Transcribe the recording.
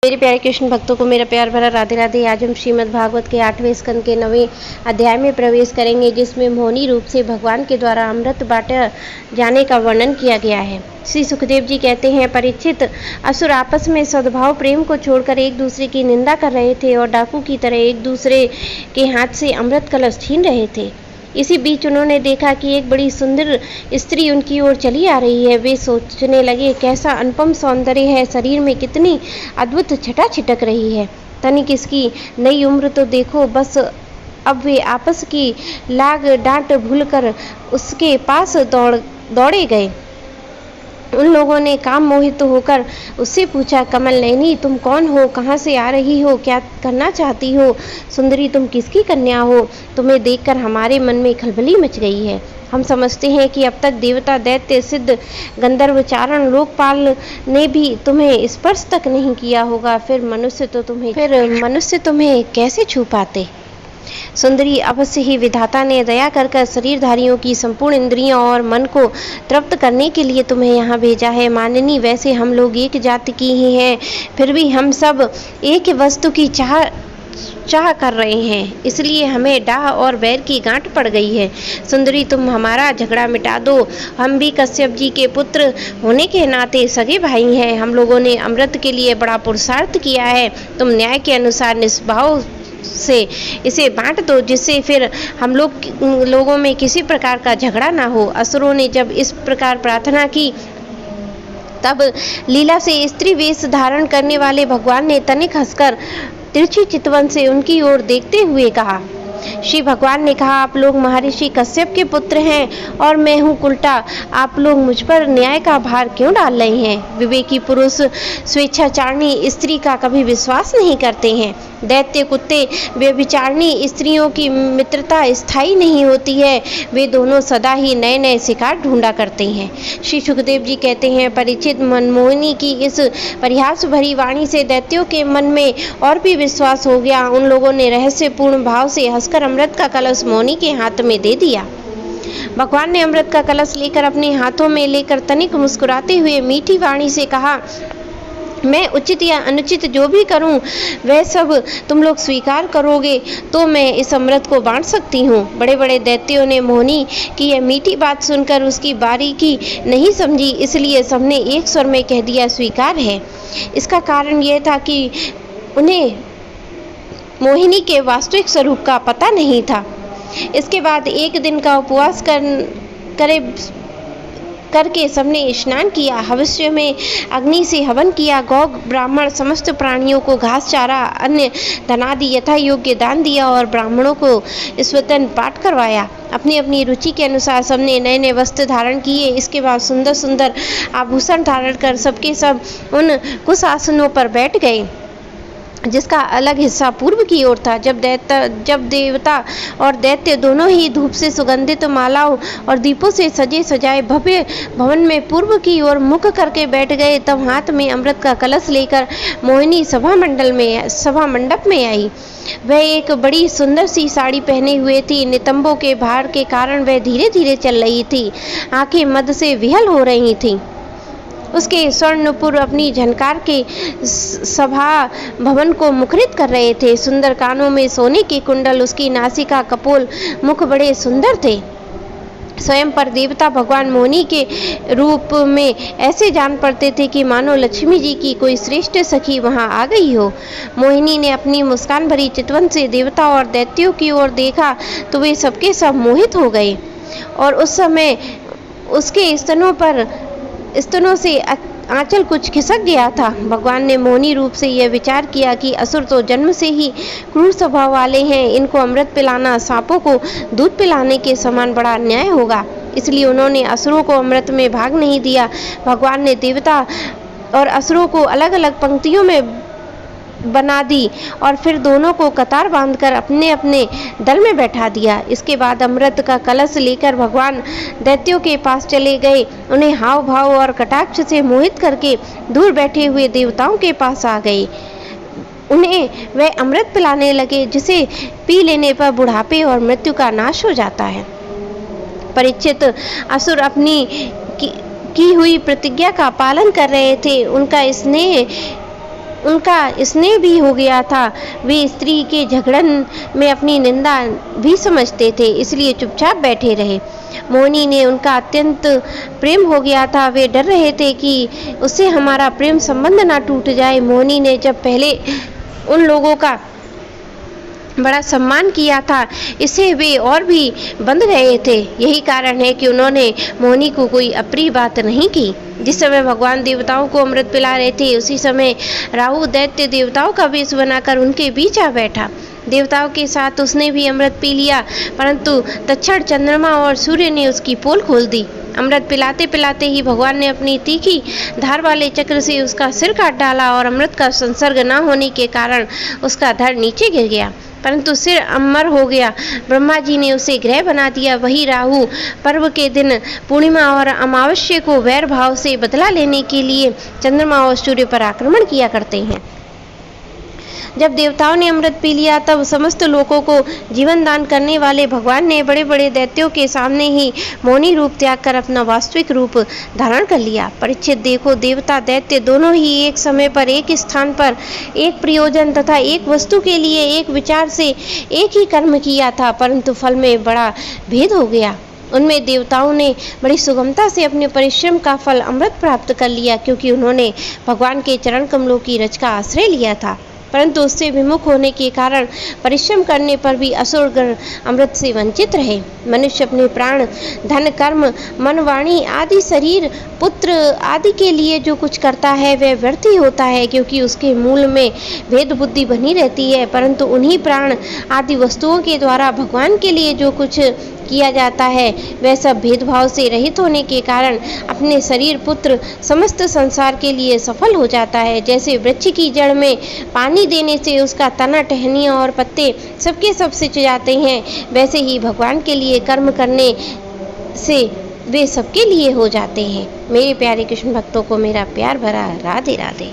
मेरे प्यारे कृष्ण भक्तों को मेरा प्यार भरा राधे राधे। आज हम श्रीमद् भागवत के 8वें स्कंद के 9वें अध्याय में प्रवेश करेंगे, जिसमें मोहिनी रूप से भगवान के द्वारा अमृत बांटा जाने का वर्णन किया गया है। श्री सुखदेव जी कहते हैं, परीक्षित, असुर आपस में सद्भाव प्रेम को छोड़कर एक दूसरे की निंदा कर रहे थे और डाकू की तरह एक दूसरे के हाथ से अमृत कलश छीन रहे थे। इसी बीच उन्होंने देखा कि एक बड़ी सुंदर स्त्री उनकी ओर चली आ रही है। वे सोचने लगे, कैसा अनुपम सौंदर्य है, शरीर में कितनी अद्भुत छटा छिटक रही है। तनिक इसकी नई उम्र तो देखो बस। अब वे आपस की लाग डांट भूलकर उसके पास दौड़े गए। उन लोगों ने काम मोहित होकर उससे पूछा, कमल नयनी, तुम कौन हो, कहाँ से आ रही हो, क्या करना चाहती हो? सुंदरी, तुम किसकी कन्या हो? तुम्हें देखकर हमारे मन में खलबली मच गई है। हम समझते हैं कि अब तक देवता, दैत्य, सिद्ध, गंधर्व, चारण, लोकपाल ने भी तुम्हें स्पर्श तक नहीं किया होगा, फिर मनुष्य तुम्हें कैसे छू पाते? सुंदरी, अवश्य ही विधाता ने दया कर शरीरधारियों की संपूर्ण इंद्रियों और मन को तृप्त करने के लिए तुम्हें यहाँ भेजा है। माननी, वैसे हम लोग एक जाति की ही हैं, फिर भी हम सब एक वस्तु की चाह कर रहे हैं, इसलिए हमें डाह और बैर की गांठ पड़ गई है। सुंदरी, तुम हमारा झगड़ा मिटा दो। हम भी कश्यप जी के पुत्र होने के नाते सगे भाई हैं। हम लोगों ने अमृत के लिए बड़ा पुरुषार्थ किया है। तुम न्याय के अनुसार निष्भाव से इसे बांट दो, जिससे फिर हम लोगों में किसी प्रकार का झगड़ा ना हो। असुरों ने जब इस प्रकार प्रार्थना की, तब लीला से स्त्री वेश धारण करने वाले भगवान ने तनिक हंसकर तिरछी चितवन से उनकी ओर देखते हुए कहा। श्री भगवान ने कहा, आप लोग महर्षि कश्यप के पुत्र हैं और मैं हूँ कुलटा। आप लोग मुझ पर न्याय का भार क्यों डाल रहे हैं? विवेकी पुरुष स्वेच्छाचारिणी स्त्री का कभी विश्वास नहीं करते हैं। दैत्य, कुत्ते, व्यभिचारिणी स्त्रियों की मित्रता स्थायी नहीं होती है। वे दोनों सदा ही नए नए शिकार ढूंढा करते हैं। श्री सुखदेव जी कहते हैं, परीक्षित, मनमोहिनी की इस परिहास भरी वाणी से दैत्यों के मन में और भी विश्वास हो गया। उन लोगों ने रहस्यपूर्ण भाव से हंसकर अमृत का कलश मोहिनी के हाथ में दे दिया। भगवान ने अमृत का कलश लेकर अपने हाथों में लेकर तनिक मुस्कुराते हुए मीठी वाणी से कहा, मैं उचित या अनुचित जो भी करूं, वह सब तुम लोग स्वीकार करोगे तो मैं इस अमृत को बांट सकती हूँ। बड़े बड़े दैत्यों ने मोहिनी की यह मीठी बात सुनकर उसकी बारीकी नहीं समझी, इसलिए सबने एक स्वर में कह दिया, स्वीकार है। इसका कारण यह था कि उन्हें मोहिनी के वास्तविक स्वरूप का पता नहीं था। इसके बाद एक दिन का उपवास करके सबने स्नान किया, हविष्य में अग्नि से हवन किया, गौ ब्राह्मण समस्त प्राणियों को घास चारा अन्य धनादि यथा योग्य दान दिया और ब्राह्मणों को स्वतन पाठ करवाया। अपनी अपनी रुचि के अनुसार सबने नए नए वस्त्र धारण किए। इसके बाद सुंदर सुंदर आभूषण धारण कर सबके सब उन कुश आसनों पर बैठ गए, जिसका अलग हिस्सा पूर्व की ओर था। जब देवता और दैत्य दोनों ही धूप से सुगंधित मालाओं और दीपों से सजे सजाए भव्य भवन में पूर्व की ओर मुख करके बैठ गए, तब हाथ में अमृत का कलश लेकर मोहिनी सभा मंडप में आई। वह एक बड़ी सुंदर सी साड़ी पहने हुए थी। नितंबों के भार के कारण वह धीरे धीरे चल रही थी। आंखें मद से विहल हो रही थीं। उसके स्वर्णपुर अपनी झनकार के सभा भवन को मुखरित कर रहे थे। सुंदर कानों में सोने के कुंडल, उसकी नासिका, कपोल, मुख बड़े सुंदर थे। स्वयं पर देवता भगवान मोहिनी के रूप में ऐसे जान पड़ते थे कि मानो लक्ष्मी जी की कोई श्रेष्ठ सखी वहां आ गई हो। मोहिनी ने अपनी मुस्कान भरी चितवन से देवता और दैत्यों की ओर देखा तो वे सबके सब मोहित हो गए और उस समय उसके स्तनों से आंचल कुछ खिसक गया था। भगवान ने मोहिनी रूप से यह विचार किया कि असुर तो जन्म से ही क्रूर स्वभाव वाले हैं, इनको अमृत पिलाना सांपों को दूध पिलाने के समान बड़ा अन्याय होगा। इसलिए उन्होंने असुरों को अमृत में भाग नहीं दिया। भगवान ने देवता और असुरों को अलग अलग पंक्तियों में बना दी और फिर दोनों को कतार बांधकर अपने अपने दल में बैठा दिया। इसके बाद अमृत का कलश लेकर भगवान दैत्यों के पास चले गए। उन्हें हाव भाव और कटाक्ष से मोहित करके दूर बैठे हुए देवताओं के पास आ गए। उन्हें वह अमृत पिलाने लगे, जिसे पी लेने पर बुढ़ापे और मृत्यु का नाश हो जाता है। परीक्षित, असुर अपनी की हुई प्रतिज्ञा का पालन कर रहे थे। उनका स्नेह भी हो गया था। वे स्त्री के झगड़न में अपनी निंदा भी समझते थे, इसलिए चुपचाप बैठे रहे। मोहिनी ने उनका अत्यंत प्रेम हो गया था। वे डर रहे थे कि उससे हमारा प्रेम संबंध ना टूट जाए। मोहिनी ने जब पहले उन लोगों का बड़ा सम्मान किया था, इससे वे और भी बंध गए थे। यही कारण है कि उन्होंने मोहिनी को कोई अप्रिय बात नहीं की। जिस समय भगवान देवताओं को अमृत पिला रहे थे, उसी समय राहु दैत्य देवताओं का वेश बनाकर उनके बीच आ बैठा। देवताओं के साथ उसने भी अमृत पी लिया, परंतु तत्क्षण चंद्रमा और सूर्य ने उसकी पोल खोल दी। अमृत पिलाते पिलाते ही भगवान ने अपनी तीखी धार वाले चक्र से उसका सिर काट डाला और अमृत का संसर्ग न होने के कारण उसका धड़ नीचे गिर गया, परंतु सिर अमर हो गया। ब्रह्मा जी ने उसे ग्रह बना दिया। वही राहु पर्व के दिन पूर्णिमा और अमावस्या को वैर भाव से बदला लेने के लिए चंद्रमा और सूर्य पर आक्रमण किया करते हैं। जब देवताओं ने अमृत पी लिया, तब समस्त लोगों को जीवन दान करने वाले भगवान ने बड़े बड़े दैत्यों के सामने ही मोहिनी रूप त्याग कर अपना वास्तविक रूप धारण कर लिया। परीक्षित देखो, देवता दैत्य दोनों ही एक समय पर, एक स्थान पर, एक प्रयोजन तथा एक वस्तु के लिए एक विचार से एक ही कर्म किया था, परंतु फल में बड़ा भेद हो गया। उनमें देवताओं ने बड़ी सुगमता से अपने परिश्रम का फल अमृत प्राप्त कर लिया, क्योंकि उन्होंने भगवान के चरण कमलों की रज का आश्रय लिया था। परंतु उससे विमुख होने के कारण परिश्रम करने पर भी असुरगण अमृत से वंचित रहे। मनुष्य अपने प्राण, धन, कर्म, मन, वाणी आदि, शरीर, पुत्र आदि के लिए जो कुछ करता है वह व्यर्थ ही होता है, क्योंकि उसके मूल में भेद बुद्धि बनी रहती है। परंतु उन्हीं प्राण आदि वस्तुओं के द्वारा भगवान के लिए जो कुछ किया जाता है वह सब भेदभाव से रहित होने के कारण अपने शरीर, पुत्र, समस्त संसार के लिए सफल हो जाता है। जैसे वृक्ष की जड़ में पानी देने से उसका तना, टहनियाँ और पत्ते सबके सब सिंच जाते हैं, वैसे ही भगवान के लिए कर्म करने से वे सबके लिए हो जाते हैं। मेरे प्यारे कृष्ण भक्तों को मेरा प्यार भरा राधे राधे।